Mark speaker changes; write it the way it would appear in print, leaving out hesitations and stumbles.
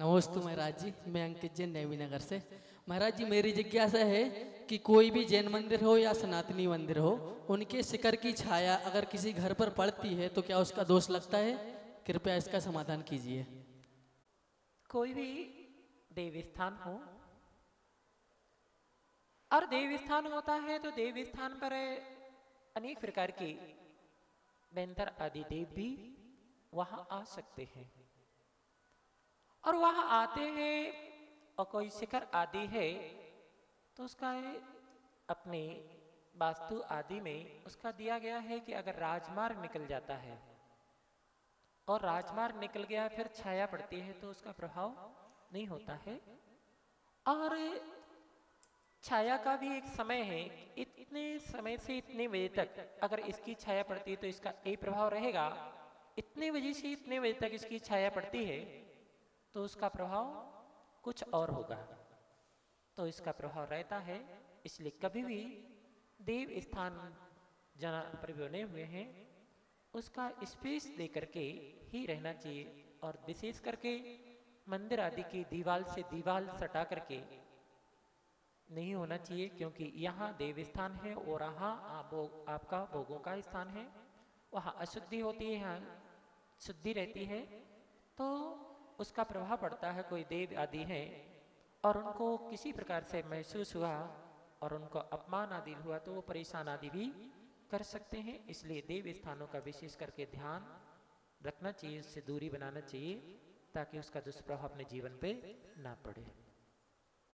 Speaker 1: नमस्ते महाराज जी, मैं अंकित जैन नेवी नगर से। महाराज जी, मेरी जिज्ञासा है कि कोई भी जैन मंदिर हो या सनातनी मंदिर हो, उनके शिखर की छाया अगर किसी घर पर पड़ती है तो क्या उसका दोष लगता है? कृपया इसका समाधान कीजिए।
Speaker 2: कोई भी देव स्थान हो और देव स्थान होता है तो देव स्थान पर अनेक प्रकार के बेंतर आदि देव भी वहां आ सकते हैं और वहां आते हैं और कोई शिखर आदि है तो उसका अपने वास्तु आदि में उसका दिया गया है कि अगर राजमार्ग निकल जाता है और राजमार्ग निकल गया फिर छाया पड़ती है तो उसका प्रभाव नहीं होता है। और छाया का भी एक समय है, इतने समय से इतने बजे तक अगर इसकी छाया पड़ती है तो इसका एक प्रभाव रहेगा, इतने बजे से इतने बजे तक इसकी छाया पड़ती है तो उसका प्रभाव कुछ और होगा। तो इसका प्रभाव रहता है, इसलिए कभी भी देव स्थान जहाँ पर बने हुए हैं उसका स्पेस दे करके ही रहना चाहिए और विशेष करके मंदिर आदि की दीवार से दीवार सटा करके नहीं होना चाहिए, क्योंकि यहाँ देव स्थान है और यहाँ आपका भोगों का स्थान है, वहाँ अशुद्धि होती है, यहाँ शुद्धि रहती है तो उसका प्रभाव पड़ता है। कोई देव आदि हैं और उनको किसी प्रकार से महसूस हुआ और उनको अपमान आदि हुआ तो वो परेशान आदि भी कर सकते हैं। इसलिए देव स्थानों का विशेष करके ध्यान रखना चाहिए, उससे दूरी बनाना चाहिए ताकि उसका दुष्प्रभाव अपने जीवन पे ना पड़े।